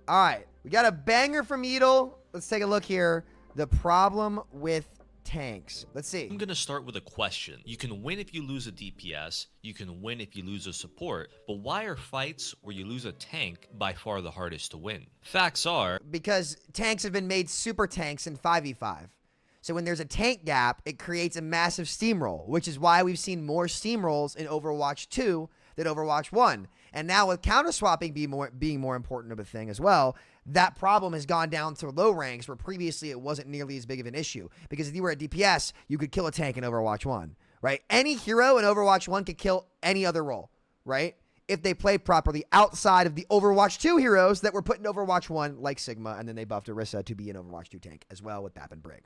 All right, we got a banger from Edel. Let's take a look here. The problem with tanks. Let's see. I'm gonna start with a question. You can win if you lose a DPS, you can win if you lose a support, but why are fights where you lose a tank by far the hardest to win? Facts are, because tanks have been made super tanks in 5v5. So when there's a tank gap, it creates a massive steamroll, which is why we've seen more steamrolls in Overwatch 2 than Overwatch 1. And now with counter swapping being more important of a thing as well, that problem has gone down to low ranks where previously it wasn't nearly as big of an issue. Because if you were at DPS, you could kill a tank in Overwatch 1, right? Any hero in Overwatch 1 could kill any other role, right? If they play properly outside of the Overwatch 2 heroes that were put in Overwatch 1, like Sigma, and then they buffed Orisa to be an Overwatch 2 tank as well with Bap and Brig.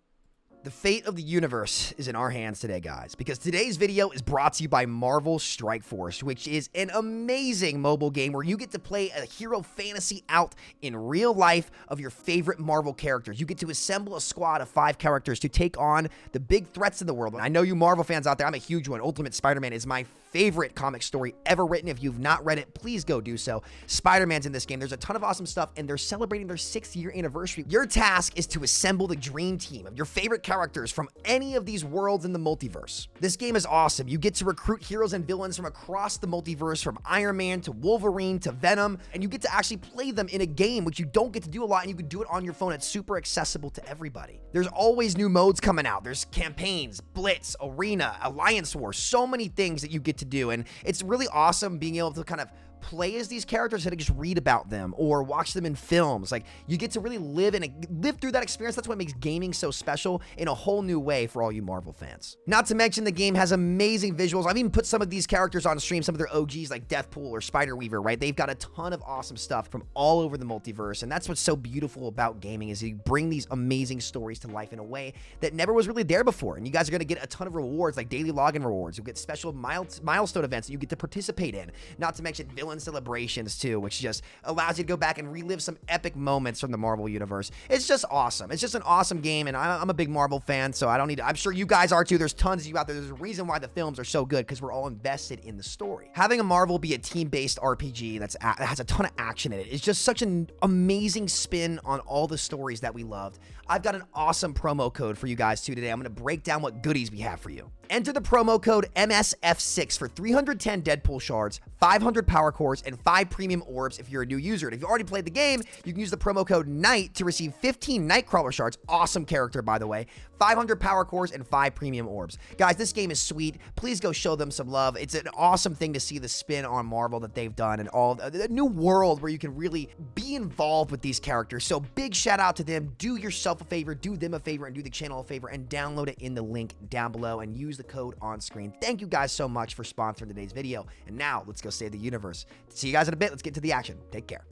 The fate of the universe is in our hands today, guys, because today's video is brought to you by Marvel Strike Force, which is an amazing mobile game where you get to play a hero fantasy out in real life of your favorite Marvel characters. You get to assemble a squad of 5 characters to take on the big threats in the world. And I know you Marvel fans out there, I'm a huge one. Ultimate Spider-Man is my favorite comic story ever written. If you've not read it, please go do so. Spider-Man's in this game. There's a ton of awesome stuff, and they're celebrating their 6th-year anniversary. Your task is to assemble the dream team of your favorite characters from any of these worlds in the multiverse. This game is awesome. You get to recruit heroes and villains from across the multiverse, from Iron Man to Wolverine to Venom, and you get to actually play them in a game, which you don't get to do a lot, and you can do it on your phone. It's super accessible to everybody. There's always new modes coming out. There's campaigns, Blitz, Arena, Alliance War, so many things that you get to do, and it's really awesome being able to kind of play as these characters and just read about them or watch them in films. Like, you get to really live through that experience. That's what makes gaming so special in a whole new way for all you Marvel fans. Not to mention the game has amazing visuals. I've even put some of these characters on stream, some of their OGs like Deathpool or Spider-Weaver, right? They've got a ton of awesome stuff from all over the multiverse, and that's what's so beautiful about gaming is you bring these amazing stories to life in a way that never was really there before. And you guys are going to get a ton of rewards, like daily login rewards. You'll get special milestone events that you get to participate in. Not to mention villain celebrations too, which just allows you to go back and relive some epic moments from the Marvel universe. It's just awesome. It's just an awesome game, and I'm a big Marvel fan, so I don't need to, I'm sure you guys are too. There's tons of you out there. There's a reason why the films are so good, because we're all invested in the story. Having a Marvel be a team-based RPG that has a ton of action in it is just such an amazing spin on all the stories that we loved. I've got an awesome promo code for you guys too today. I'm going to break down what goodies we have for you. Enter the promo code MSF6 for 310 Deadpool shards, 500 power cores, and 5 premium orbs if you're a new user. And if you already played the game, you can use the promo code NIGHT to receive 15 Nightcrawler shards. Awesome character, by the way. 500 power cores and 5 premium orbs. Guys, this game is sweet. Please go show them some love. It's an awesome thing to see the spin on Marvel that they've done and all the new world where you can really be involved with these characters. So big shout out to them. Do yourself a favor, do them a favor, and do the channel a favor, and download it in the link down below and use the code on screen. Thank you guys so much for sponsoring today's video. And now let's go save the universe. See you guys in a bit. Let's get to the action. Take care.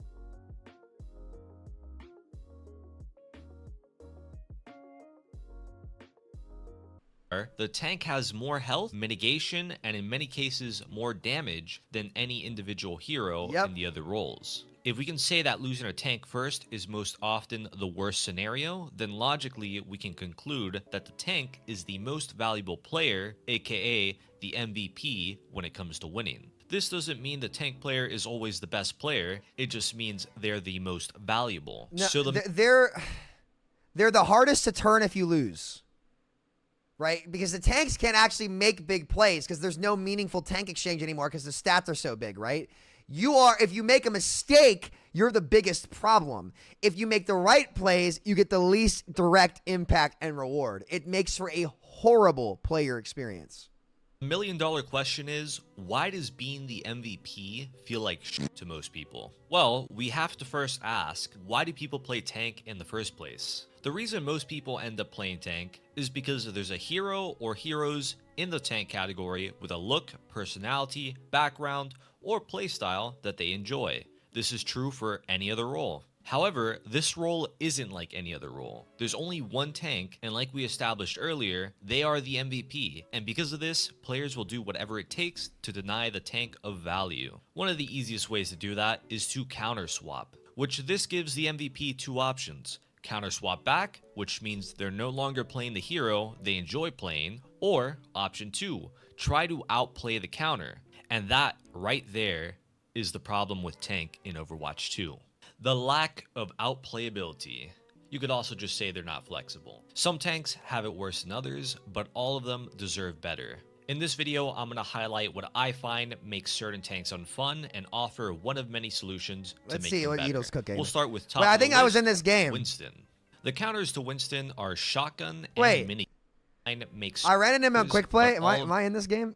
The tank has more health, mitigation, and in many cases more damage than any individual hero in the other roles. If we can say that losing a tank first is most often the worst scenario, then logically we can conclude that the tank is the most valuable player, aka the MVP, when it comes to winning. This doesn't mean the tank player is always the best player, it just means they're the most valuable. No, so they're the hardest to turn if you lose. Right? Because the tanks can't actually make big plays because there's no meaningful tank exchange anymore because the stats are so big, right? If you make a mistake, you're the biggest problem. If you make the right plays, you get the least direct impact and reward. It makes for a horrible player experience. The million-dollar question is, why does being the MVP feel like shit to most people? Well, we have to first ask, why do people play tank in the first place? The reason most people end up playing tank is because there's a hero or heroes in the tank category with a look, personality, background, or playstyle that they enjoy. This is true for any other role. However, this role isn't like any other role. There's only one tank, and like we established earlier, they are the MVP, and because of this, players will do whatever it takes to deny the tank of value. One of the easiest ways to do that is to counter swap, which this gives the MVP 2 options. Counter swap back, which means they're no longer playing the hero they enjoy playing, or option 2, try to outplay the counter. And that right there is the problem with tank in Overwatch 2. The lack of outplayability. You could also just say they're not flexible. Some tanks have it worse than others, but all of them deserve better. In this video, I'm going to highlight what I find makes certain tanks unfun and offer one of many solutions to Let's make see them what better. Edo's cooking. We'll start with top Wait, I of the think I was list, in this game. Winston. The counters to Winston are shotgun Wait. and mini. Makes I ran into him on quick play. but Am I in this game?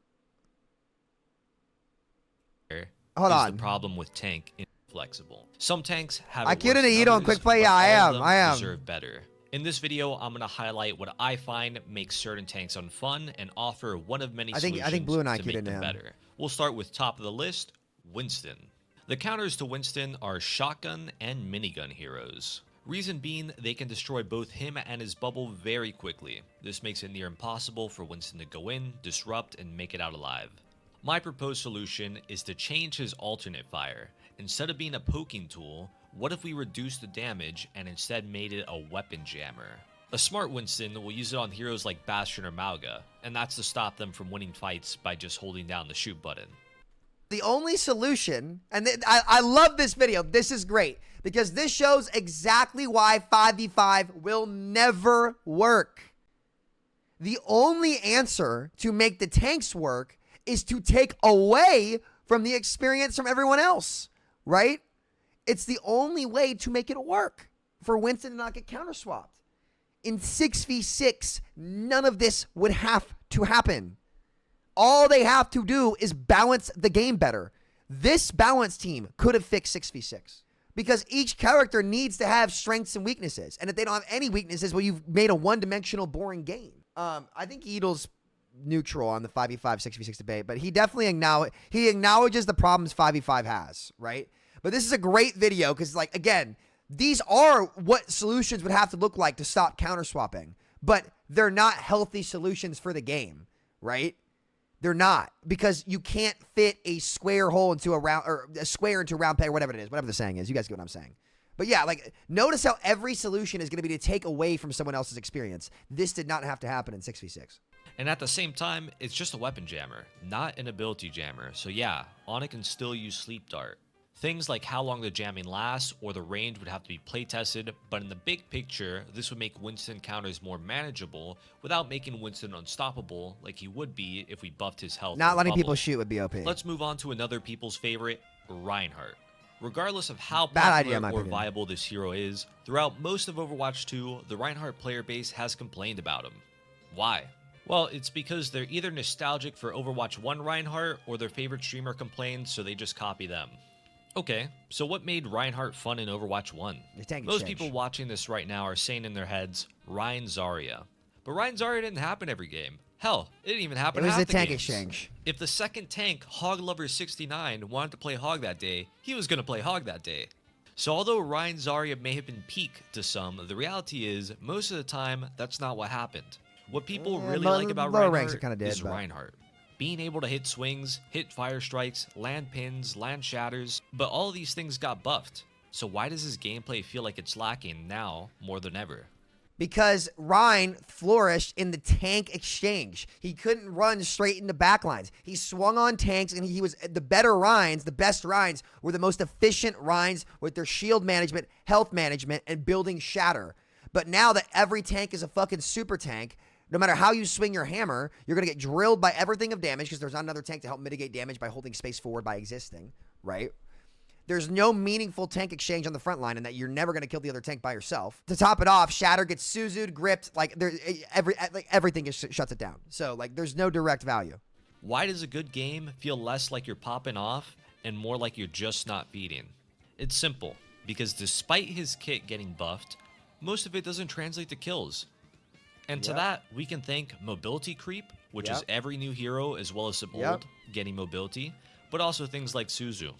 is Hold on. The problem with tank inflexible. Some tanks have I it queued worse into than Edo on others, quick play. but Yeah, I all of am. them I am. deserve better. In this video, I'm going to highlight what I find makes certain tanks unfun and offer one of many solutions Blue and I to queued make into them him. better. We'll start with top of the list, Winston. The counters to Winston are shotgun and minigun heroes. Reason being, they can destroy both him and his bubble very quickly. This makes it near impossible for Winston to go in, disrupt, and make it out alive. My proposed solution is to change his alternate fire. Instead of being a poking tool, what if we reduced the damage and instead made it a weapon jammer? A smart Winston will use it on heroes like Bastion or Mauga, and that's to stop them from winning fights by just holding down the shoot button. The only solution, and I love this video. This is great because this shows exactly why 5v5 will never work. The only answer to make the tanks work is to take away from the experience from everyone else, right? It's the only way to make it work for Winston to not get counter-swapped. In 6v6, none of this would have to happen. All they have to do is balance the game better. This balance team could have fixed 6v6 because each character needs to have strengths and weaknesses. And if they don't have any weaknesses, well, you've made a one-dimensional, boring game. I think Edel's neutral on the 5v5, 6v6 debate, but he definitely acknowledges the problems 5v5 has, right? But this is a great video because, like, again, these are what solutions would have to look like to stop counter-swapping, but they're not healthy solutions for the game, right? They're not, because you can't fit a square hole into a round, or a square into a round peg, or whatever it is, whatever the saying is. You guys get what I'm saying. But yeah, like, notice how every solution is going to be to take away from someone else's experience. This did not have to happen in 6v6. And at the same time, it's just a weapon jammer, not an ability jammer. So yeah, Onyx can still use Sleep Dart. Things like how long the jamming lasts or the range would have to be play tested, but in the big picture, this would make Winston counters more manageable without making Winston unstoppable like he would be if we buffed his health. Not letting bubble. people shoot would be OP. Let's move on to another people's favorite, Reinhardt. Regardless of how Bad idea, popular in my or opinion. viable this hero is, throughout most of Overwatch 2, the Reinhardt player base has complained about him. Why? Well, it's because they're either nostalgic for Overwatch 1 Reinhardt or their favorite streamer complained, so they just copy them. Okay, so what made Reinhardt fun in Overwatch 1? Most people watching this right now are saying in their heads, Rein Zarya. But Rein Zarya didn't happen every game. Hell, it didn't even happen It was half a the tank games. exchange. If the second tank, Hog Lover 69, wanted to play Hog that day, he was going to play Hog that day. So although Rein Zarya may have been peak to some, the reality is, most of the time, that's not what happened. What people really like about Reinhardt is Reinhardt. Being able to hit swings, hit fire strikes, land pins, land shatters, but all of these things got buffed. So why does his gameplay feel like it's lacking now more than ever? Because Rein flourished in the tank exchange. He couldn't run straight into backlines. He swung on tanks, and he was the better Reins, the best Reins, were the most efficient Reins with their shield management, health management, and building shatter. But now that every tank is a fucking super tank, no matter how you swing your hammer, you're going to get drilled by everything of damage because there's not another tank to help mitigate damage by holding space forward by existing, right? There's no meaningful tank exchange on the front line, and that you're never going to kill the other tank by yourself. To top it off, Shatter gets Suzu'd, gripped, like everything just shuts it down. So like there's no direct value. Why does a good game feel less like you're popping off and more like you're just not feeding? It's simple, because despite his kit getting buffed, most of it doesn't translate to kills. And to that, we can thank mobility creep, which is every new hero as well as some old getting mobility, but also things like Suzu.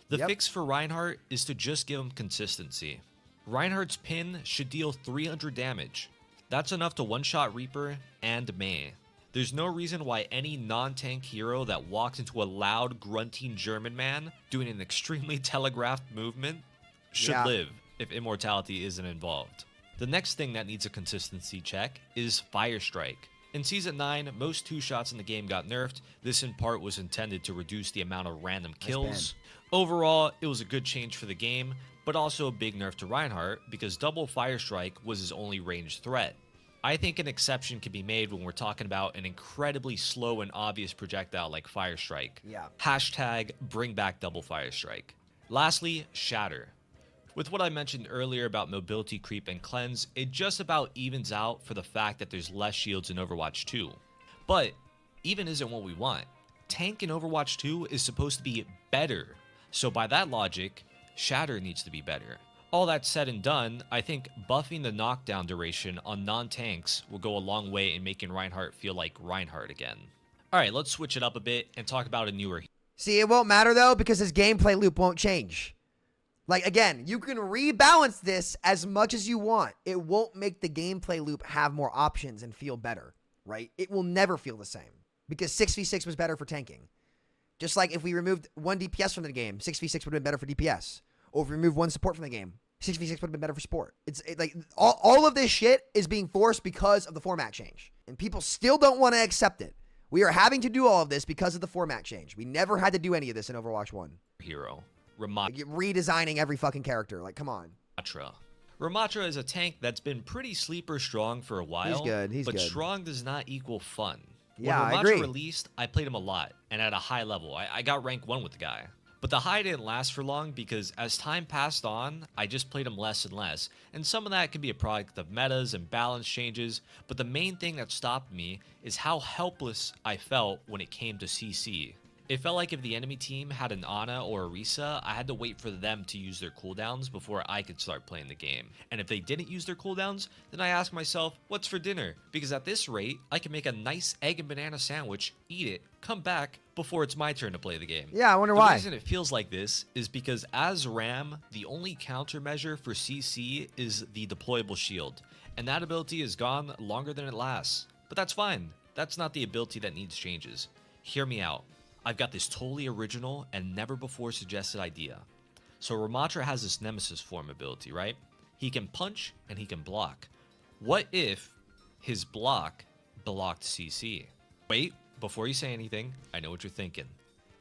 The fix for Reinhardt is to just give him consistency. Reinhardt's pin should deal 300 damage. That's enough to one-shot Reaper and Mei. There's no reason why any non-tank hero that walks into a loud, grunting German man doing an extremely telegraphed movement should live if immortality isn't involved. The next thing that needs a consistency check is Fire Strike. In Season 9, most 2-shots in the game got nerfed. This in part was intended to reduce the amount of random kills. Overall, it was a good change for the game, but also a big nerf to Reinhardt because double fire strike was his only ranged threat. I think an exception can be made when we're talking about an incredibly slow and obvious projectile like fire strike. Yeah. Hashtag bring back double fire strike. Lastly, shatter. With what I mentioned earlier about mobility creep and cleanse, it just about evens out for the fact that there's less shields in Overwatch 2. But even isn't what we want. Tank in Overwatch 2 is supposed to be better. So by that logic, shatter needs to be better. All that said and done, I think buffing the knockdown duration on non-tanks will go a long way in making Reinhardt feel like Reinhardt again. Alright, let's switch it up a bit and talk about a newer. See, it won't matter though because his gameplay loop won't change. Like, again, you can rebalance this as much as you want. It won't make the gameplay loop have more options and feel better, right? It will never feel the same because 6v6 was better for tanking. Just like if we removed one DPS from the game, 6v6 would have been better for DPS. Or if we remove one support from the game, 6v6 would have been better for support. Like all of this shit is being forced because of the format change. And people still don't want to accept it. We are having to do all of this because of the format change. We never had to do any of this in Overwatch 1. Hero. Like, redesigning every fucking character. Like, come on. Ramattra is a tank that's been pretty sleeper strong for a while. He's but good. Strong does not equal fun. Yeah, when I agree. Ramattra released, I played him a lot, and at a high level. I got rank 1 with the guy. But the high didn't last for long because as time passed on, I just played him less and less. And some of that can be a product of metas and balance changes, but the main thing that stopped me is how helpless I felt when it came to CC. It felt like if the enemy team had an Ana or Orisa, I had to wait for them to use their cooldowns before I could start playing the game. And if they didn't use their cooldowns, then I asked myself, what's for dinner? Because at this rate, I can make a nice egg and banana sandwich, eat it, come back before it's my turn to play the game. Yeah, I wonder why. The reason it feels like this is because as Ram, the only countermeasure for CC is the deployable shield. And that ability is gone longer than it lasts. But that's fine. That's not the ability that needs changes. Hear me out. I've got this totally original and never before suggested idea. So Ramattra has this Nemesis form ability, right? He can punch and he can block. What if his block blocked CC? Wait, before you say anything, I know what you're thinking.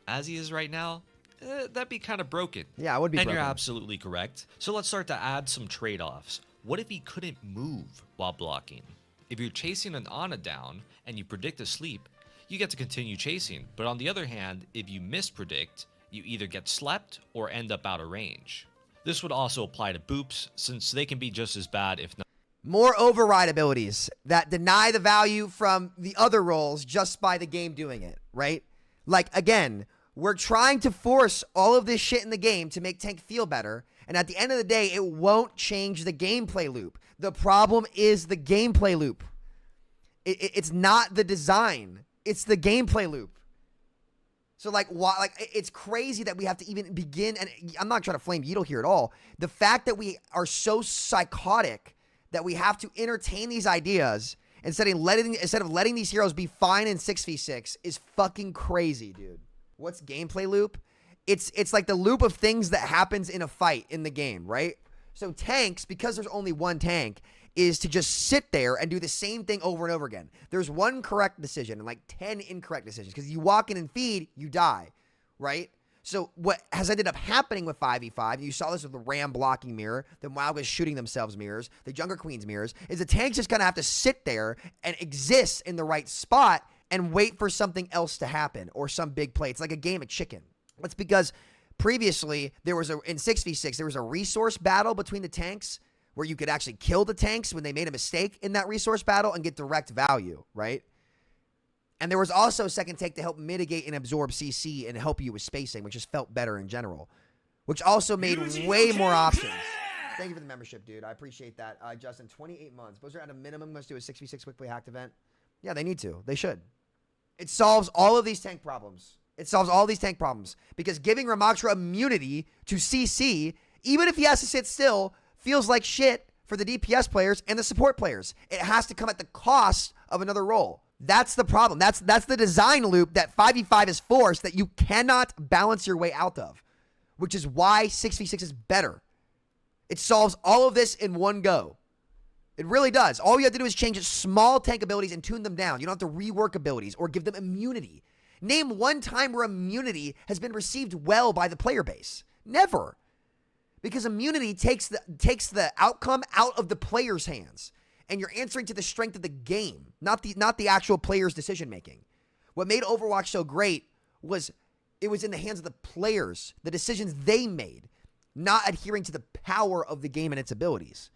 As he is right now, that'd be kind of broken. Yeah, it would be and broken. You're absolutely correct. So let's start to add some trade-offs. What if he couldn't move while blocking? If you're chasing an Ana down and you predict a sleep, you get to continue chasing. But on the other hand, if you mispredict, you either get slept or end up out of range. This would also apply to boops, since they can be just as bad if not. More override abilities that deny the value from the other roles just by the game doing it, right? Like, again, we're trying to force all of this shit in the game to make tank feel better, and at the end of the day, it won't change the gameplay loop. The problem is the gameplay loop. It's not the design. It's the gameplay loop. So, like, why? Like, it's crazy that we have to even begin. And I'm not trying to flame Yeetle here at all. The fact that we are so psychotic that we have to entertain these ideas instead of letting these heroes be fine in 6v6 is fucking crazy, dude. What's gameplay loop? It's like the loop of things that happens in a fight in the game, right? So tanks, because there's only one tank, is to just sit there and do the same thing over and over again. There's one correct decision and like 10 incorrect decisions because you walk in and feed, you die, right? So what has ended up happening with 5v5, you saw this with the Ram blocking mirror, the Mauga shooting themselves mirrors, the Jungle Queen's mirrors, is the tank's just going to have to sit there and exist in the right spot and wait for something else to happen or some big play. It's like a game of chicken. That's because previously in 6v6, there was a resource battle between the tanks where you could actually kill the tanks when they made a mistake in that resource battle and get direct value, right? And there was also a second take to help mitigate and absorb CC and help you with spacing, which just felt better in general, which also made way more options. Thank you for the membership, dude. I appreciate that. Justin, 28 months. Bowser at a minimum must do a 6v6 quick play hacked event. Yeah, they need to. They should. It solves all of these tank problems. Because giving Ramattra immunity to CC, even if he has to sit still, feels like shit for the DPS players and the support players. It has to come at the cost of another role. That's the problem. That's the design loop that 5v5 is forced that you cannot balance your way out of, which is why 6v6 is better. It solves all of this in one go. It really does. All you have to do is change small tank abilities and tune them down. You don't have to rework abilities or give them immunity. Name one time where immunity has been received well by the player base. Never. because immunity takes the outcome out of the player's hands, and you're answering to the strength of the game, not the actual player's decision making. What made Overwatch so great was it was in the hands of the players, the decisions they made, not adhering to the power of the game and its abilities.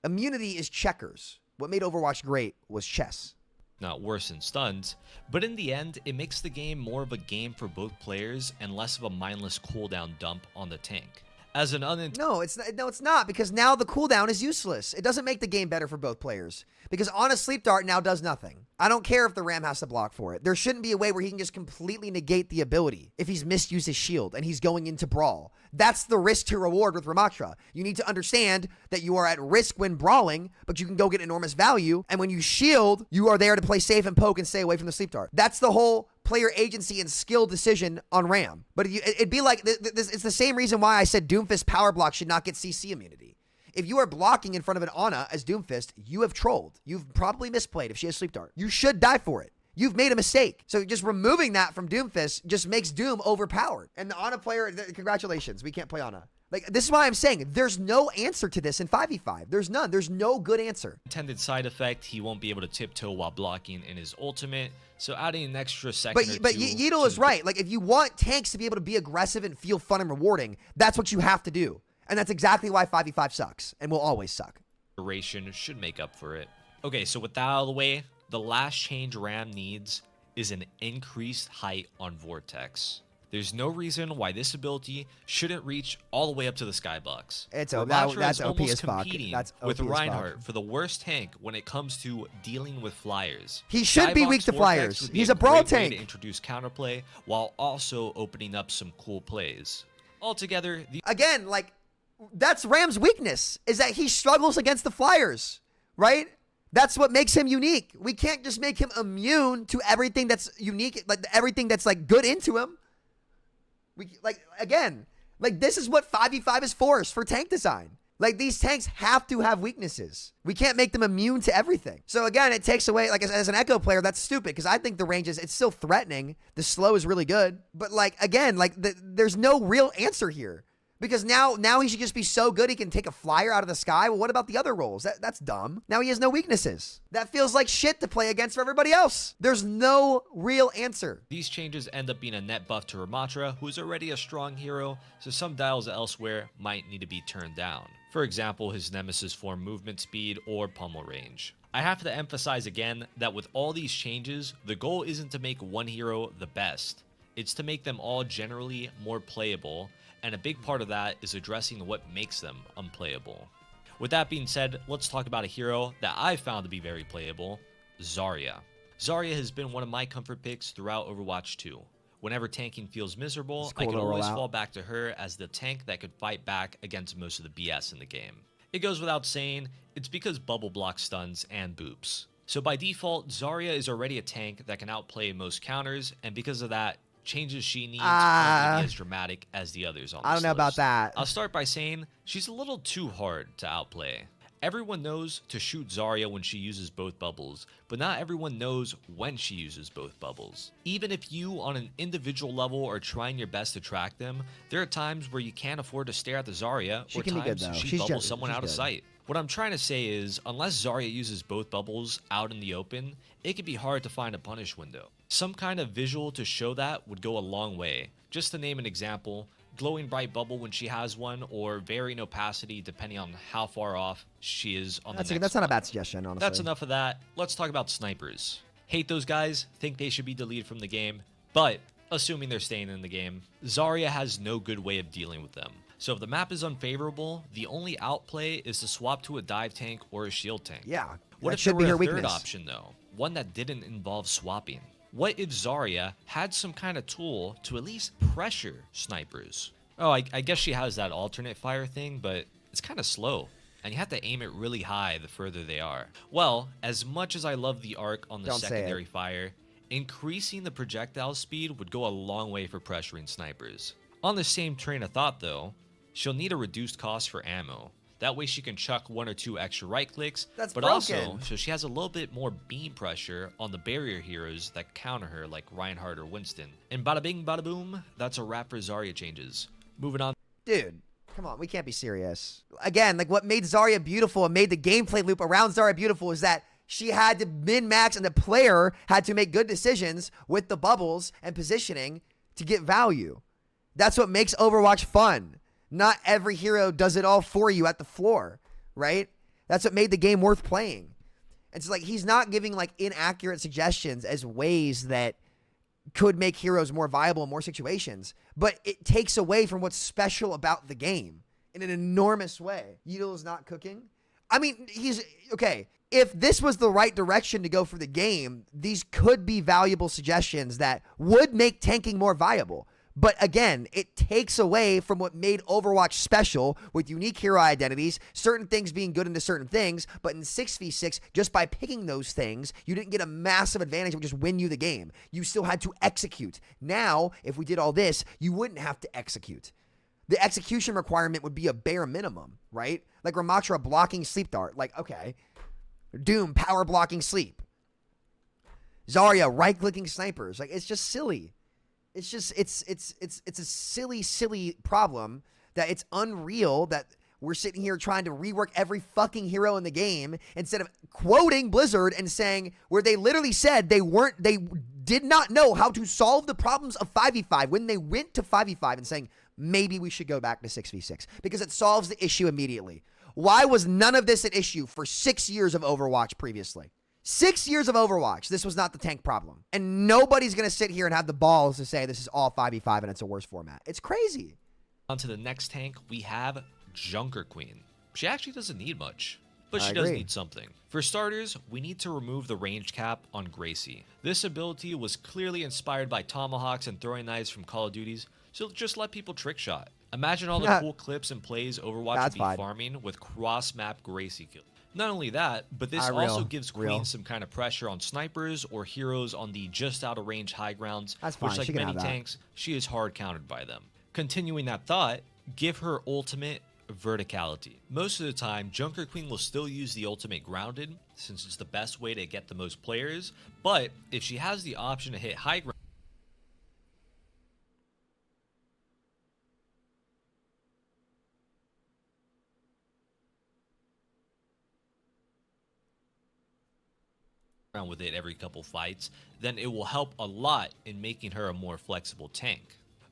Immunity is checkers. What made Overwatch great was chess. Not worse than stuns, but in the end, it makes the game more of a game for both players and less of a mindless cooldown dump on the tank. As an No, it's not, because now the cooldown is useless. It doesn't make the game better for both players, because on a sleep dart now does nothing. I don't care if the Ram has to block for it. There shouldn't be a way where he can just completely negate the ability if he's misused his shield and he's going into brawl. That's the risk to reward with Ramattra. You need to understand that you are at risk when brawling, but you can go get enormous value. And when you shield, you are there to play safe and poke and stay away from the sleep dart. That's the whole player agency and skill decision on Ram. But it'd be like, it's the same reason why I said Doomfist power block should not get CC immunity. If you are blocking in front of an Ana as Doomfist, you have trolled. You've probably misplayed if she has sleep dart. You should die for it. You've made a mistake. So just removing that from Doomfist just makes Doom overpowered. And the Ana player, congratulations, we can't play Ana. Like, this is why I'm saying there's no answer to this in 5v5. There's none. There's no good answer. Intended side effect, he won't be able to tiptoe while blocking in his ultimate. So adding an extra second But Yeatle is right. Like, if you want tanks to be able to be aggressive and feel fun and rewarding, that's what you have to do. And that's exactly why 5v5 sucks and will always suck. Duration should make up for it. Okay, so with that out of the way, the last change Ram needs is an increased height on Vortex. There's no reason why this ability shouldn't reach all the way up to the skybox. That's Ramattra OP as fuck. competing That's OP with as Reinhardt fuck. for the worst tank when it comes to dealing with flyers. He should be Skybox weak to Vortex flyers. would be He's a brawl great way tank. to introduce counterplay while also opening up some cool plays. Altogether, Again, like, that's Ram's weakness, is that he struggles against the flyers, right? That's what makes him unique. We can't just make him immune to everything that's unique, like everything that's like good into him. This is what 5v5 is for tank design. Like, these tanks have to have weaknesses. We can't make them immune to everything. So again, it takes away, like, as an Echo player, that's stupid, because I think the range it's still threatening. The slow is really good. But like, again, like, there's no real answer here. Because now he should just be so good he can take a flyer out of the sky. Well, what about the other roles? That's dumb. Now he has no weaknesses. That feels like shit to play against for everybody else. There's no real answer. These changes end up being a net buff to Ramattra, who's already a strong hero, so some dials elsewhere might need to be turned down. For example, his nemesis form movement speed or pummel range. I have to emphasize again that with all these changes, the goal isn't to make one hero the best. It's to make them all generally more playable, and a big part of that is addressing what makes them unplayable. With that being said, let's talk about a hero that I've found to be very playable, Zarya. Zarya has been one of my comfort picks throughout Overwatch 2. Whenever tanking feels miserable, I can always fall back to her as the tank that could fight back against most of the BS in the game. It goes without saying, it's because bubble block stuns and boops. So by default, Zarya is already a tank that can outplay most counters, and because of that, changes she needs aren't as dramatic as the others on this I don't know list. about that. I'll start by saying she's a little too hard to outplay. Everyone knows to shoot Zarya when she uses both bubbles, but not everyone knows when she uses both bubbles. Even if you, on an individual level, are trying your best to track them, there are times where you can't afford to stare at the Zarya, She or can be good, times though. she bubbles someone out of sight. What I'm trying to say is, unless Zarya uses both bubbles out in the open, it can be hard to find a punish window. Some kind of visual to show that would go a long way. Just to name an example, glowing bright bubble when she has one, or varying opacity depending on how far off she is on the next That's not a bad suggestion, honestly. That's enough of that. Let's talk about snipers. Hate those guys, think they should be deleted from the game, but assuming they're staying in the game, Zarya has no good way of dealing with them. So if the map is unfavorable, the only outplay is to swap to a dive tank or a shield tank. Yeah, What that if should there be were her a third weakness. option though? One that didn't involve swapping? What if Zarya had some kind of tool to at least pressure snipers? Oh, I guess she has that alternate fire thing, but it's kind of slow, and you have to aim it really high the further they are. Well, as much as I love the arc on the secondary fire, increasing the projectile speed would go a long way for pressuring snipers. On the same train of thought though, she'll need a reduced cost for ammo. That way she can chuck one or two extra right clicks, That's but broken. also so she has a little bit more beam pressure on the barrier heroes that counter her like Reinhardt or Winston. And bada bing bada boom, that's a wrap for Zarya changes. Moving on. Dude, come on. We can't be serious. Again, like what made Zarya beautiful and made the gameplay loop around Zarya beautiful is that she had to min-max and the player had to make good decisions with the bubbles and positioning to get value. That's what makes Overwatch fun. Not every hero does it all for you at the floor, right? That's what made the game worth playing. It's like he's not giving like inaccurate suggestions as ways that could make heroes more viable in more situations, but it takes away from what's special about the game in an enormous way. Yeedle is not cooking. I mean, he's okay. If this was the right direction to go for the game, these could be valuable suggestions that would make tanking more viable. But again, it takes away from what made Overwatch special with unique hero identities, certain things being good into certain things. But in 6v6, just by picking those things, you didn't get a massive advantage that would just win you the game. You still had to execute. Now, if we did all this, you wouldn't have to execute. The execution requirement would be a bare minimum, right? Like Ramattra blocking sleep dart. Like, okay. Doom power blocking sleep. Zarya right-clicking snipers. Like, it's just silly. It's just, it's a silly problem that it's unreal that we're sitting here trying to rework every fucking hero in the game instead of quoting Blizzard and saying where they literally said they did not know how to solve the problems of 5v5 when they went to 5v5 and saying maybe we should go back to 6v6 because it solves the issue immediately. Why was none of this an issue for 6 years of Overwatch previously? 6 years of Overwatch, this was not the tank problem. And nobody's going to sit here and have the balls to say this is all 5v5 and it's a worse format. It's crazy. On to the next tank, we have Junker Queen. She actually doesn't need much, but I she does agree. need something. For starters, we need to remove the range cap on Gracie. This ability was clearly inspired by tomahawks and throwing knives from Call of Duties, so just let people trick shot. Imagine all the cool clips and plays Overwatch would be farming with cross-map Gracie kills. Not only that, but this also gives Queen some kind of pressure on snipers or heroes on the just out of range high grounds, which like many tanks, she is hard countered by them. Continuing that thought, give her ultimate verticality. Most of the time, Junker Queen will still use the ultimate grounded, since it's the best way to get the most players, but if she has the option to hit high ground, with it every couple fights, then it will help a lot in making her a more flexible tank.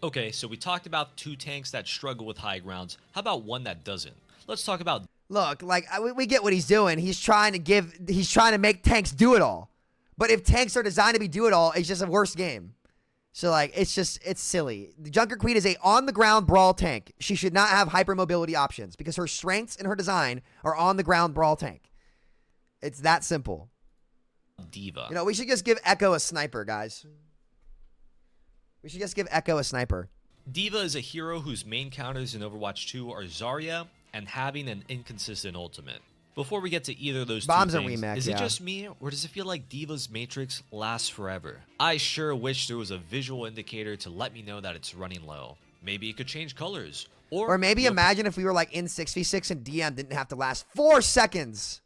Okay, so we talked about two tanks that struggle with high grounds. How about one that doesn't? Let's talk about... Look, like, we get what he's doing. He's trying to make tanks do it all. But if tanks are designed to be do it all, it's just a worse game. So, like, it's silly. The Junker Queen is a on-the-ground brawl tank. She should not have hypermobility options because her strengths and her design are on-the-ground brawl tank. It's that simple. D.Va. You know, we should just give Echo a sniper, guys. We should just give Echo a sniper. D.Va is a hero whose main counters in Overwatch 2 are Zarya and having an inconsistent ultimate. Before we get to either of those Bombs two and things, remake, is yeah. it just me, or does it feel like D.Va's Matrix lasts forever? I sure wish there was a visual indicator to let me know that it's running low. Maybe it could change colors. Or maybe imagine if we were like in 6v6 and DM didn't have to last 4 seconds.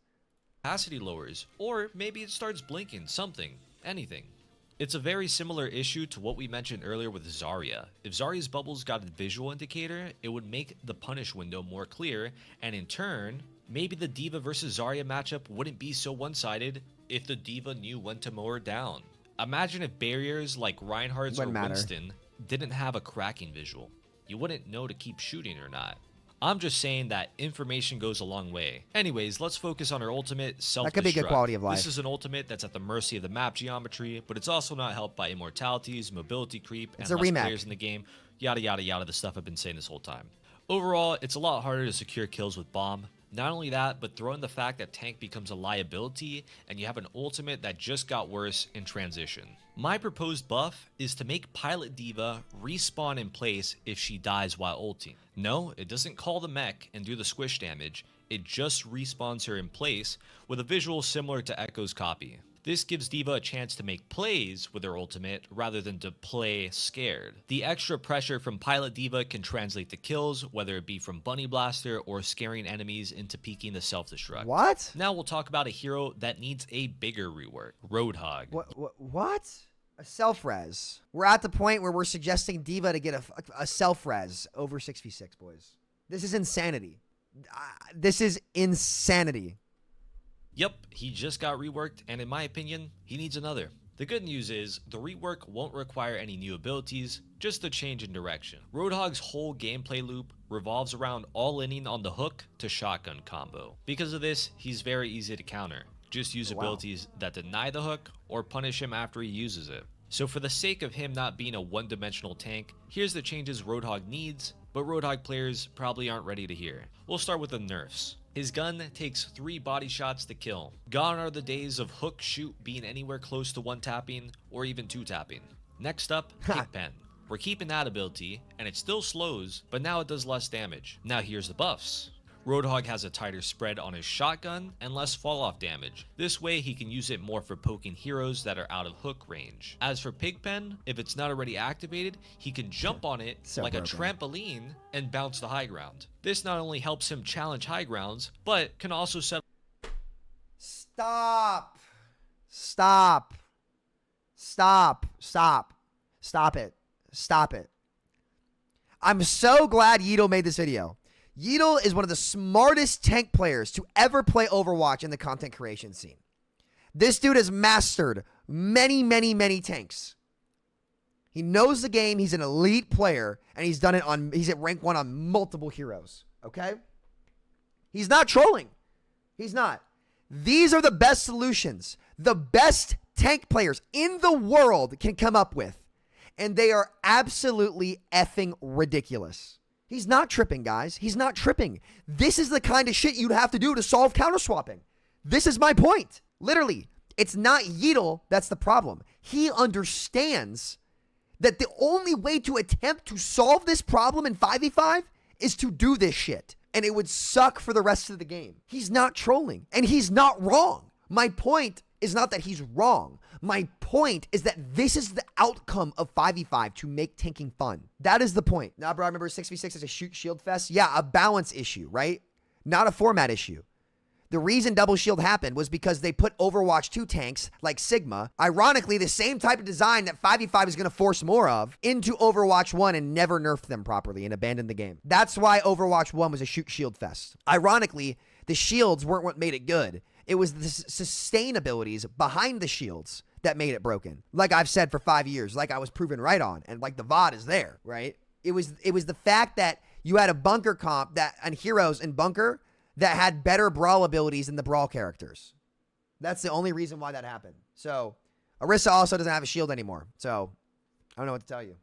Capacity lowers, or maybe it starts blinking, something, anything. It's a very similar issue to what we mentioned earlier with Zarya. If Zarya's bubbles got a visual indicator, it would make the punish window more clear, and in turn, maybe the D.Va versus Zarya matchup wouldn't be so one-sided if the D.Va knew when to mow her down. Imagine if barriers like Reinhardt's or Winston didn't have a cracking visual. You wouldn't know to keep shooting or not. I'm just saying that information goes a long way. Anyways, let's focus on our ultimate, Self-Destruct. That could be good quality of life. This is an ultimate that's at the mercy of the map geometry, but it's also not helped by immortalities, mobility creep, and less players in the game. Yada yada yada, the stuff I've been saying this whole time. Overall, it's a lot harder to secure kills with Bomb. Not only that, but throw in the fact that tank becomes a liability, and you have an ultimate that just got worse in transition. My proposed buff is to make Pilot D.Va respawn in place if she dies while ulting. No, it doesn't call the mech and do the squish damage, it just respawns her in place with a visual similar to Echo's copy. This gives D.Va a chance to make plays with her ultimate rather than to play scared. The extra pressure from Pilot D.Va can translate to kills, whether it be from Bunny Blaster or scaring enemies into peeking the self-destruct. What? Now we'll talk about a hero that needs a bigger rework, Roadhog. What? A self-res. We're at the point where we're suggesting D.Va to get a self-res over 6v6, boys. This is insanity. This is insanity. Yep, he just got reworked, and in my opinion, he needs another. The good news is, the rework won't require any new abilities, just a change in direction. Roadhog's whole gameplay loop revolves around all-inning on the hook to shotgun combo. Because of this, he's very easy to counter. Just use abilities that deny the hook or punish him after he uses it. So for the sake of him not being a one-dimensional tank, here's the changes Roadhog needs, but Roadhog players probably aren't ready to hear. We'll start with the nerfs. His gun takes 3 body shots to kill. Gone are the days of hook shoot being anywhere close to 1-tapping or even 2-tapping. Next up, Pigpen. We're keeping that ability, and it still slows, but now it does less damage. Now here's the buffs. Roadhog has a tighter spread on his shotgun and less fall-off damage. This way he can use it more for poking heroes that are out of hook range. As for Pigpen, if it's not already activated, he can jump on it like a trampoline and bounce the high ground. This not only helps him challenge high grounds, but can also set... Stop. Stop. Stop. Stop. Stop it. Stop it. I'm so glad Yeetle made this video. Yeetle is one of the smartest tank players to ever play Overwatch in the content creation scene. This dude has mastered many, many, many tanks. He knows the game. He's an elite player, and he's done it on. He's at rank 1 on multiple heroes. Okay? He's not trolling. He's not. These are the best solutions the best tank players in the world can come up with, and they are absolutely effing ridiculous. He's not tripping, guys. He's not tripping. This is the kind of shit you'd have to do to solve counter swapping. This is my point. Literally, it's not Yeetle that's the problem. He understands that the only way to attempt to solve this problem in 5v5 is to do this shit. And it would suck for the rest of the game. He's not trolling. And he's not wrong. My point is not that he's wrong. My point is that this is the outcome of 5v5 to make tanking fun. That is the point. Now, bro, I remember 6v6 is a shoot shield fest. Yeah, a balance issue, right? Not a format issue. The reason double shield happened was because they put Overwatch 2 tanks like Sigma, ironically the same type of design that 5v5 is going to force more of, into Overwatch 1 and never nerfed them properly and abandoned the game. That's why Overwatch 1 was a shoot shield fest. Ironically, the shields weren't what made it good. It was the sustainabilities behind the shields that made it broken. Like I've said for 5 years, like I was proven right on, and like the VOD is there, right? It was the fact that you had a bunker comp that and heroes in bunker that had better brawl abilities than the brawl characters. That's the only reason why that happened. So Orisa also doesn't have a shield anymore. So I don't know what to tell you.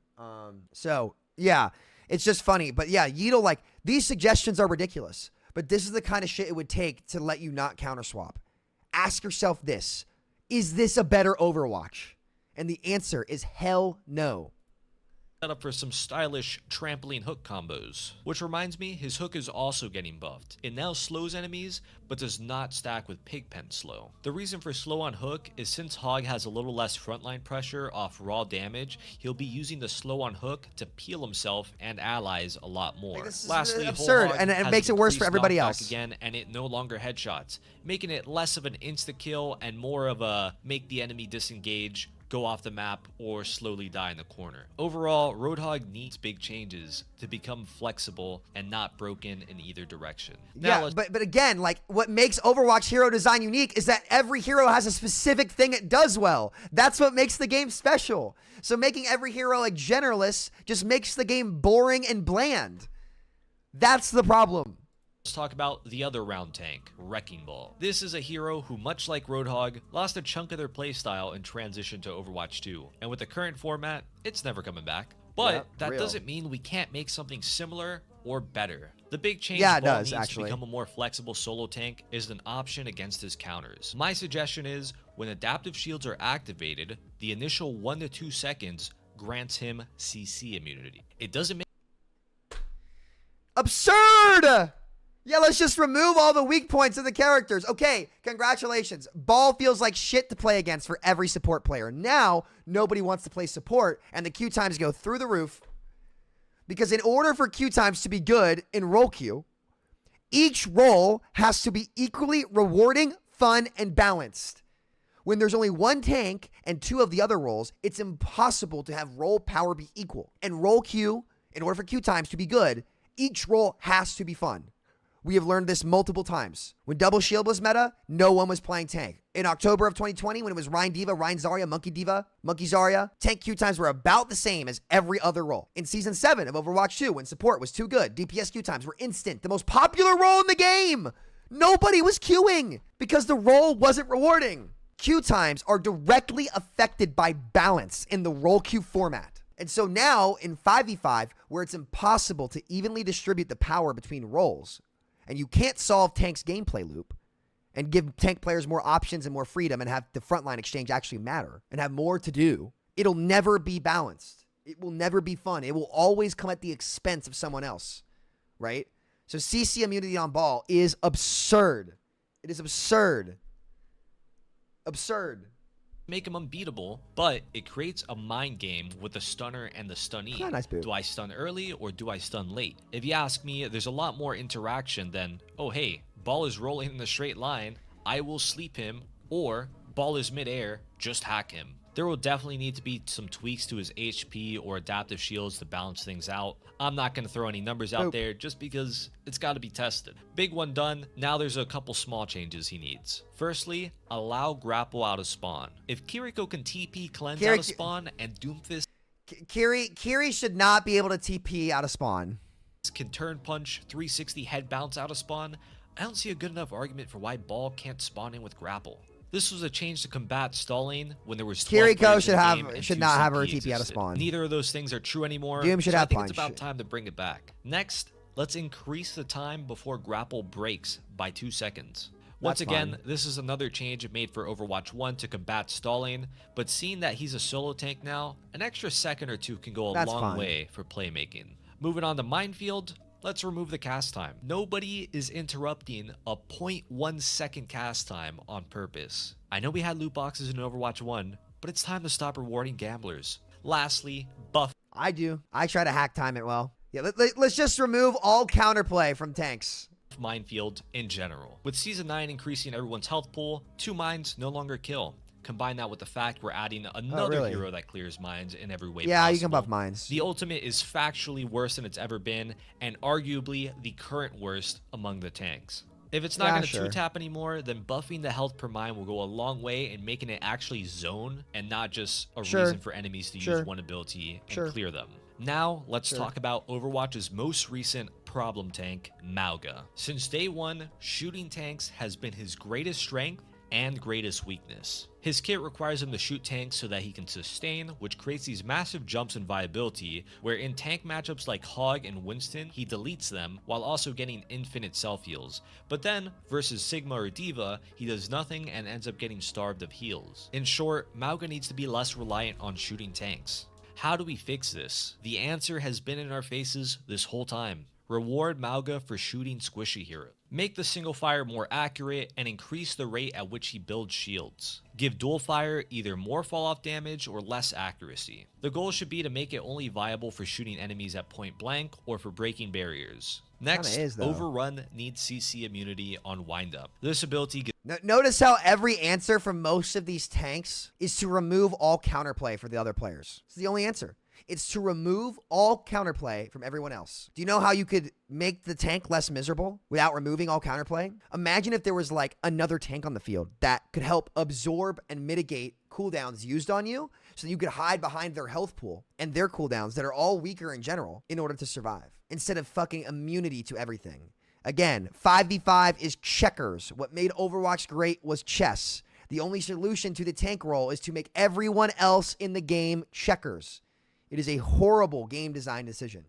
So yeah, it's just funny. But yeah, Yeetle, like these suggestions are ridiculous. But this is the kind of shit it would take to let you not counter swap. Ask yourself this. Is this a better Overwatch? And the answer is hell no. Up for some stylish trampoline hook combos. Which reminds me, his hook is also getting buffed. It now slows enemies, but does not stack with Pigpen slow. The reason for slow on hook is since Hog has a little less frontline pressure off raw damage, he'll be using the slow on hook to peel himself and allies a lot more. Lastly, absurd, and it makes it worse for everybody else. Again, and it no longer headshots, making it less of an insta-kill and more of a make the enemy disengage, go off the map, or slowly die in the corner. Overall, Roadhog needs big changes to become flexible and not broken in either direction. Now, yeah, but again, like what makes Overwatch hero design unique is that every hero has a specific thing it does well. That's what makes the game special. So making every hero like generalists just makes the game boring and bland. That's the problem. Let's talk about the other round tank, Wrecking Ball. This is a hero who, much like Roadhog, lost a chunk of their playstyle in transition to Overwatch 2. And with the current format, it's never coming back. But that doesn't mean we can't make something similar or better. The big change Ball needs to become a more flexible solo tank is an option against his counters. My suggestion is, when adaptive shields are activated, the initial 1 to 2 seconds grants him CC immunity. It doesn't make... Absurd! Yeah, let's just remove all the weak points of the characters. Okay, congratulations. Ball feels like shit to play against for every support player. Now, nobody wants to play support, and the queue times go through the roof. Because in order for queue times to be good in role queue, each role has to be equally rewarding, fun, and balanced. When there's only one tank and 2 of the other roles, it's impossible to have role power be equal. And role Q, in order for Q times to be good, each role has to be fun. We have learned this multiple times. When double shield was meta, no one was playing tank. In October of 2020, when it was Rein D.Va, Rein Zarya, Monkey D.Va, Monkey Zarya, tank Q times were about the same as every other role. In Season 7 of Overwatch 2, when support was too good, DPS Q times were instant, the most popular role in the game. Nobody was queuing because the role wasn't rewarding. Q times are directly affected by balance in the role queue format. And so now in 5v5, where it's impossible to evenly distribute the power between roles, and you can't solve tank's gameplay loop and give tank players more options and more freedom and have the frontline exchange actually matter and have more to do, it'll never be balanced. It will never be fun. It will always come at the expense of someone else, right? So CC immunity on ball is absurd. It is absurd. Absurd. Make him unbeatable, but it creates a mind game with the stunner and the stunnee. Nice do I stun early or do I stun late? If you ask me, there's a lot more interaction than, oh hey, ball is rolling in the straight line, I will sleep him, or ball is midair, just hack him. There will definitely need to be some tweaks to his HP or adaptive shields to balance things out. I'm not going to throw any numbers out there just because it's got to be tested. Big one done. Now there's a couple small changes he needs. Firstly, allow grapple out of spawn. If Kiriko can TP cleanse out of spawn and Doomfist Kiri should not be able to TP out of spawn. Can turn punch 360 head bounce out of spawn, I don't see a good enough argument for why ball can't spawn in with grapple. This was a change to combat stalling when there was 12 Kiriko should not have her CP TP out of spawn. Neither of those things are true anymore. Doom should so have I think punch. it's about time to bring it back. Next, let's increase the time before grapple breaks by 2 seconds. Once again, this is another change made for Overwatch 1 to combat stalling, but seeing that he's a solo tank now, an extra second or 2 can go a long way for playmaking. Moving on to Minefield, let's remove the cast time. Nobody is interrupting a 0.1 second cast time on purpose. I know we had loot boxes in Overwatch 1, but it's time to stop rewarding gamblers. Lastly, buff. I do. I try to hack time it well. Yeah, let's just remove all counterplay from tanks. Minefield in general. With Season 9 increasing everyone's health pool, 2 mines no longer kill. Combine that with the fact we're adding another hero that clears mines in every way possible. Yeah, you can buff mines. The ultimate is factually worse than it's ever been, and arguably the current worst among the tanks. If it's not going to 2-tap anymore, then buffing the health per mine will go a long way in making it actually zone and not just a reason for enemies to use one ability and clear them. Now, let's talk about Overwatch's most recent problem tank, Mauga. Since day one, shooting tanks has been his greatest strength and greatest weakness. His kit requires him to shoot tanks so that he can sustain, which creates these massive jumps in viability, where in tank matchups like Hog and Winston, he deletes them while also getting infinite self-heals. But then, versus Sigma or D.Va, he does nothing and ends up getting starved of heals. In short, Mauga needs to be less reliant on shooting tanks. How do we fix this? The answer has been in our faces this whole time. Reward Mauga for shooting squishy heroes. Make the single fire more accurate and increase the rate at which he builds shields. Give dual fire either more fall off damage or less accuracy. The goal should be to make it only viable for shooting enemies at point blank or for breaking barriers. Next, Overrun needs CC immunity on windup. This ability Notice how every answer from most of these tanks is to remove all counterplay for the other players. It's the only answer. It's to remove all counterplay from everyone else. Do you know how you could make the tank less miserable without removing all counterplay? Imagine if there was like another tank on the field that could help absorb and mitigate cooldowns used on you so that you could hide behind their health pool and their cooldowns that are all weaker in general in order to survive instead of fucking immunity to everything. Again, 5v5 is checkers. What made Overwatch great was chess. The only solution to the tank role is to make everyone else in the game checkers. It is a horrible game design decision.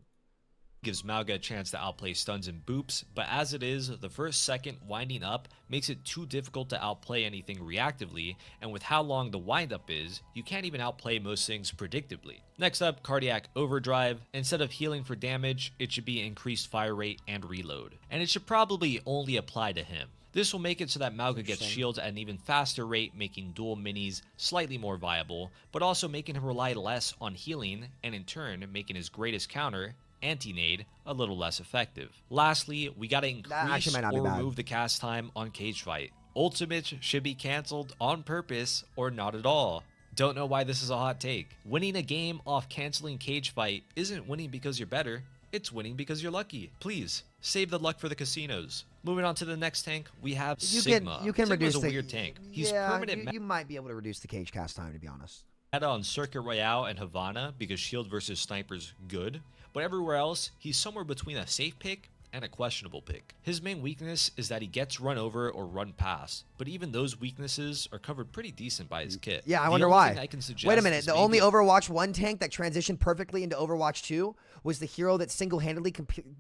Gives Mauga a chance to outplay stuns and boops, but as it is, the first second winding up makes it too difficult to outplay anything reactively, and with how long the windup is, you can't even outplay most things predictably. Next up, Cardiac Overdrive. Instead of healing for damage, it should be increased fire rate and reload, and it should probably only apply to him. This will make it so that Mauga gets shields at an even faster rate, making dual minis slightly more viable, but also making him rely less on healing, and in turn, making his greatest counter, anti-nade a little less effective. Lastly, we gotta increase might not be or bad. remove the cast time on cage fight. Ultimates should be cancelled on purpose or not at all. Don't know why this is a hot take. Winning a game off canceling cage fight isn't winning because you're better, it's winning because you're lucky. Please, save the luck for the casinos. Moving on to the next tank, we have Sigma. You can Sigma's reduce a the weird tank. He's yeah, permanent you might be able to reduce the cage cast time, to be honest. meta on Circuit Royale and Havana because shield versus sniper's good, but everywhere else, he's somewhere between a safe pick and a questionable pick. His main weakness is that he gets run over or run past, but even those weaknesses are covered pretty decent by his kit. Yeah, I The wonder only why. thing I can suggest Wait a minute. is The only Overwatch 1 tank that transitioned perfectly into Overwatch 2 was the hero that single-handedly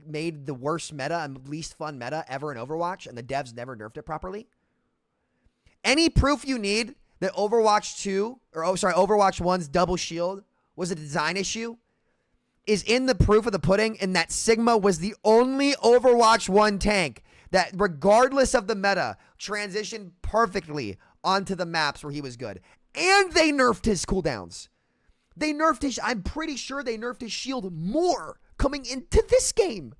made the worst meta and least fun meta ever in Overwatch, and the devs never nerfed it properly. Any proof you need that Overwatch 2, or Overwatch 1's double shield was a design issue is in the proof of the pudding, and that Sigma was the only Overwatch 1 tank that, regardless of the meta, transitioned perfectly onto the maps where he was good. And they nerfed his cooldowns. They nerfed his, I'm pretty sure they nerfed his shield more coming into this game.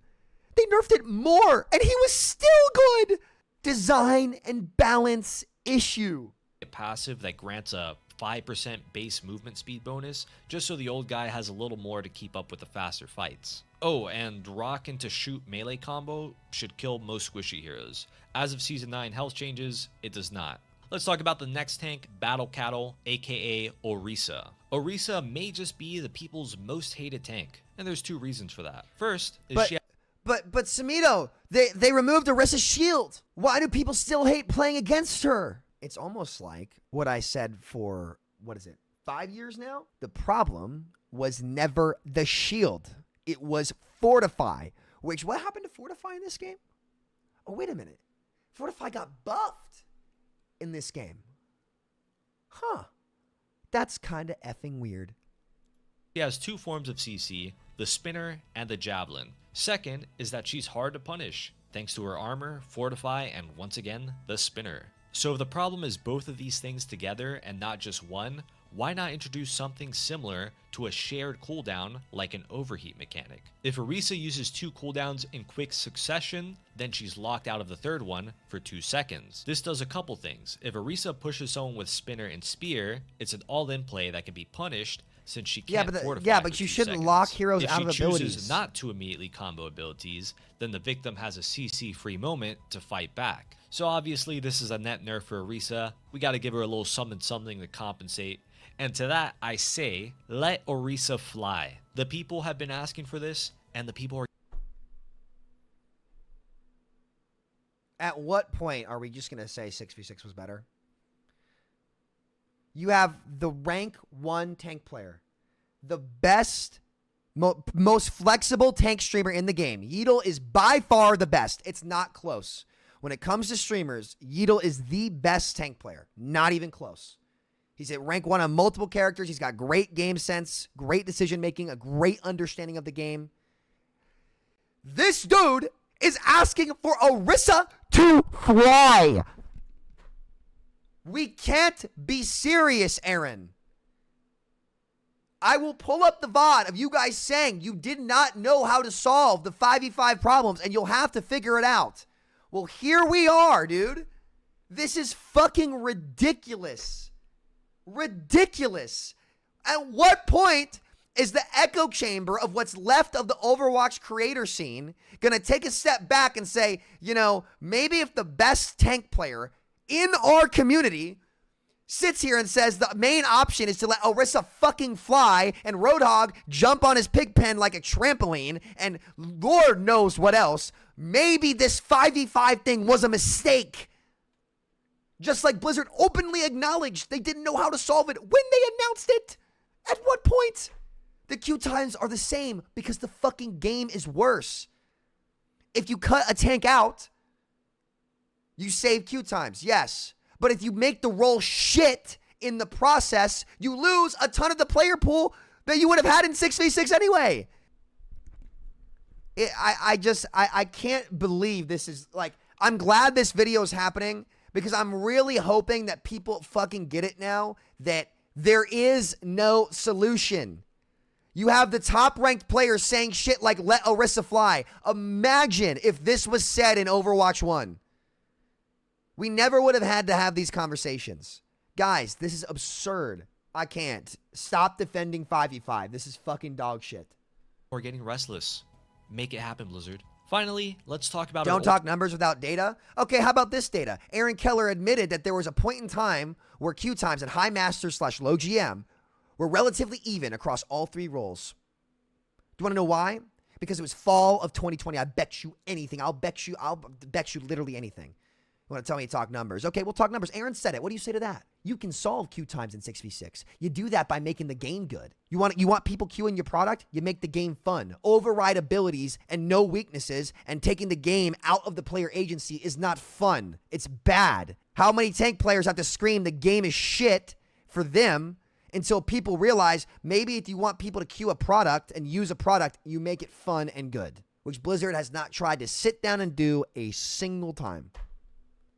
They nerfed it more, and he was still good. Design and balance issue. passive that grants a 5% base movement speed bonus, just so the old guy has a little more to keep up with the faster fights. Oh, and rock into shoot melee combo should kill most squishy heroes. As of Season 9 health changes, it does not. Let's talk about the next tank, Battle Cattle, aka Orisa. Orisa may just be the people's most hated tank, and there's two reasons for that. First is But Samito, they removed Orisa's shield. Why do people still hate playing against her? It's almost like what I said for, 5 years now? The problem was never the shield. It was Fortify. What happened to Fortify in this game? Oh, wait a minute. Fortify got buffed in this game. Huh. That's kind of effing weird. She has two forms of CC, the spinner and the javelin. Second is that she's hard to punish, thanks to her armor, Fortify, and once again, the spinner. So if the problem is both of these things together and not just one, why not introduce something similar to a shared cooldown like an overheat mechanic? If Orisa uses two cooldowns in quick succession, then she's locked out of the third one for 2 seconds. This does a couple things. If Orisa pushes someone with spinner and spear, it's an all-in play that can be punished since she can't fortify but for you 2 shouldn't seconds. lock heroes if out of she abilities. chooses not to immediately combo abilities, then the victim has a CC-free moment to fight back. So obviously this is a net nerf for Orisa. We gotta give her a little something to compensate. And to that, I say, let Orisa fly. The people have been asking for this, and the people are... At what point are we just going to say 6v6 was better? You have the rank 1 tank player. The best, most flexible tank streamer in the game. Yeatle is by far the best. It's not close. When it comes to streamers, Yeatle is the best tank player. Not even close. He's at rank 1 on multiple characters. He's got great game sense, great decision making, a great understanding of the game. This dude is asking for Orisa to fly. We can't be serious, Aaron. I will pull up the VOD of you guys saying you did not know how to solve the 5v5 problems and you'll have to figure it out. Well, here we are, dude. This is fucking ridiculous. Ridiculous. At what point is the echo chamber of what's left of the Overwatch creator scene going to take a step back and say, maybe if the best tank player in our community sits here and says the main option is to let Orisa fucking fly and Roadhog jump on his pig pen like a trampoline and Lord knows what else, maybe this 5v5 thing was a mistake. Just like Blizzard openly acknowledged they didn't know how to solve it when they announced it. At what point? The queue times are the same because the fucking game is worse. If you cut a tank out, you save queue times, yes. But if you make the role shit in the process, you lose a ton of the player pool that you would have had in 6v6 anyway. I can't believe this is like, I'm glad this video is happening because I'm really hoping that people fucking get it now that there is no solution. You have the top-ranked players saying shit like, let Orisa fly. Imagine if this was said in Overwatch 1. We never would have had to have these conversations. Guys, this is absurd. I can't. Stop defending 5v5. This is fucking dog shit. Or getting restless. Make it happen, Blizzard. Finally, let's talk about... Don't talk numbers without data? Okay, how about this data? Aaron Keller admitted that there was a point in time where queue times at High Master / Low GM were relatively even across all 3 roles. Do you want to know why? Because it was fall of 2020. I bet you anything. I'll bet you literally anything. You want to tell me to talk numbers? Okay, we'll talk numbers. Aaron said it. What do you say to that? You can solve queue times in 6v6. You do that by making the game good. You want people queuing your product? You make the game fun. Override abilities and no weaknesses and taking the game out of the player agency is not fun. It's bad. How many tank players have to scream the game is shit for them until people realize maybe if you want people to queue a product and use a product, you make it fun and good, which Blizzard has not tried to sit down and do a single time.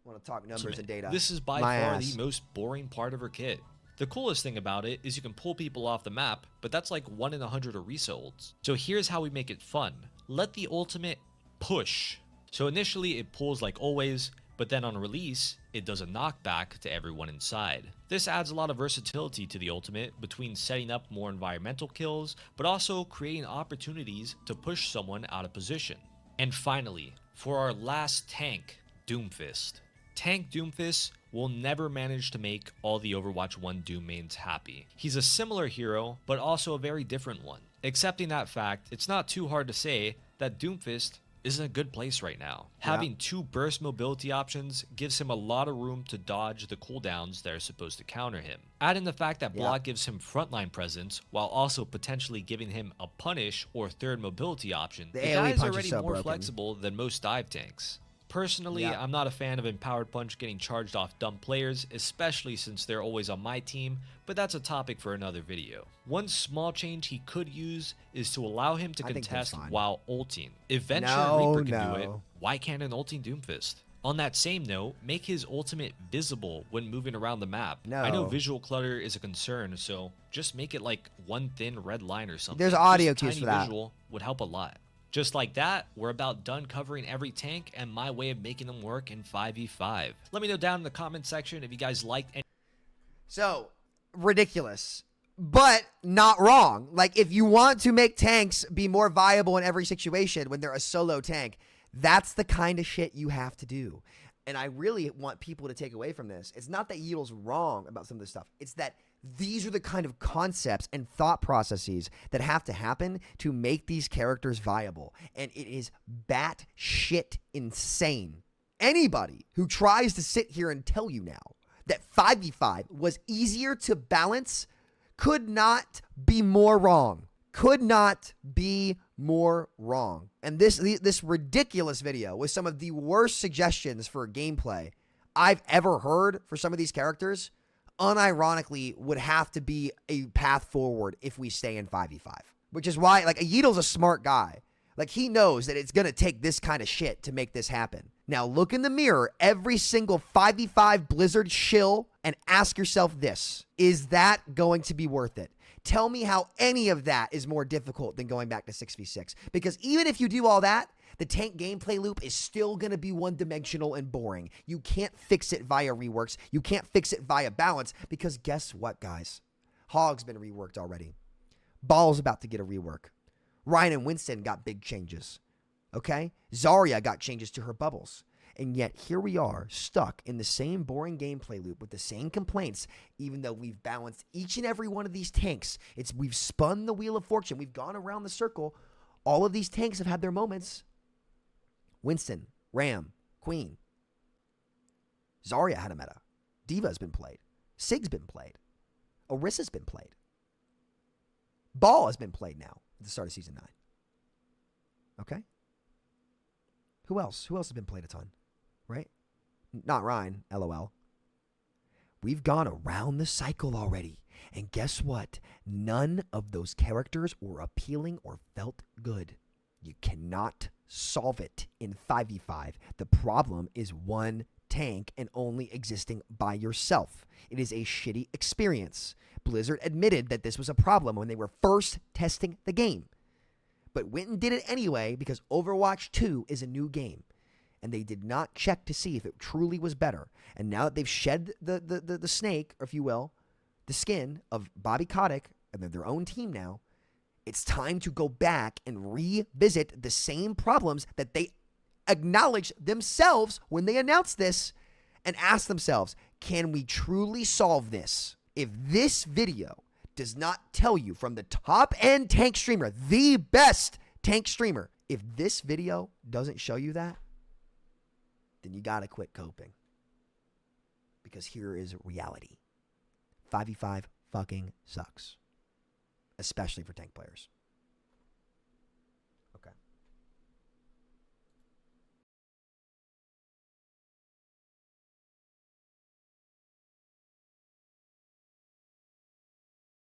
Want to talk numbers and data. This is by far the most boring part of her kit. The coolest thing about it is you can pull people off the map, but that's like 1 in 100 Orisa ults. So here's how we make it fun. Let the ultimate push. So initially it pulls like always, but then on release, it does a knockback to everyone inside. This adds a lot of versatility to the ultimate between setting up more environmental kills, but also creating opportunities to push someone out of position. And finally, for our last tank, Doomfist. Tank Doomfist will never manage to make all the Overwatch 1 Doom mains happy. He's a similar hero, but also a very different one. Accepting that fact, it's not too hard to say that Doomfist is in a good place right now. Yeah. Having 2 burst mobility options gives him a lot of room to dodge the cooldowns that are supposed to counter him. Add in the fact that block gives him frontline presence, while also potentially giving him a punish or 3rd mobility option. The guy is already more flexible than most dive tanks. Personally, I'm not a fan of Empowered Punch getting charged off dumb players, especially since they're always on my team, but that's a topic for another video. One small change he could use is to allow him to contest while ulting. If Venture and Reaper can do it, why can't an ulting Doomfist? On that same note, make his ultimate visible when moving around the map. I know visual clutter is a concern, so just make it like one thin red line or something. There's audio cues for that. Visual would help a lot. Just like that, we're about done covering every tank and my way of making them work in 5v5. Let me know down in the comment section if you guys liked any. So, ridiculous, but not wrong. Like, if you want to make tanks be more viable in every situation when they're a solo tank, that's the kind of shit you have to do. And I really want people to take away from this. It's not that Yeetl's wrong about some of this stuff. It's that these are the kind of concepts and thought processes that have to happen to make these characters viable. And it is batshit insane. Anybody who tries to sit here and tell you now that 5v5 was easier to balance could not be more wrong. Could not be more wrong. And this ridiculous video with some of the worst suggestions for gameplay I've ever heard for some of these characters unironically would have to be a path forward if we stay in 5v5. Which is why, like, Yeetl's a smart guy. Like, he knows that it's going to take this kind of shit to make this happen. Now, look in the mirror every single 5v5 Blizzard shill and ask yourself this. Is that going to be worth it? Tell me how any of that is more difficult than going back to 6v6. Because even if you do all that, the tank gameplay loop is still going to be one-dimensional and boring. You can't fix it via reworks. You can't fix it via balance because guess what, guys? Hog's been reworked already. Ball's about to get a rework. Ryan and Winston got big changes. Okay? Zarya got changes to her bubbles. And yet here we are stuck in the same boring gameplay loop with the same complaints, even though we've balanced each and every one of these tanks. We've spun the wheel of fortune. We've gone around the circle. All of these tanks have had their moments. Winston, Ram, Queen. Zarya had a meta. D.Va's been played. Sig's been played. Orisa's been played. Ball has been played now at the start of Season 9. Okay? Who else? Who else has been played a ton? Right? Not Ryan, LOL. We've gone around the cycle already. And guess what? None of those characters were appealing or felt good. You cannot solve it in 5v5. The problem is one tank and only existing by yourself. It is a shitty experience. Blizzard admitted that this was a problem when they were first testing the game. But went and did it anyway because Overwatch 2 is a new game. And they did not check to see if it truly was better. And now that they've shed the snake, or if you will, the skin of Bobby Kotick, and they're their own team now, it's time to go back and revisit the same problems that they acknowledged themselves when they announced this and ask themselves, can we truly solve this? If this video does not tell you from the top-end tank streamer, the best tank streamer, if this video doesn't show you that, then you got to quit coping. Because here is reality. 5v5 fucking sucks. Especially for tank players.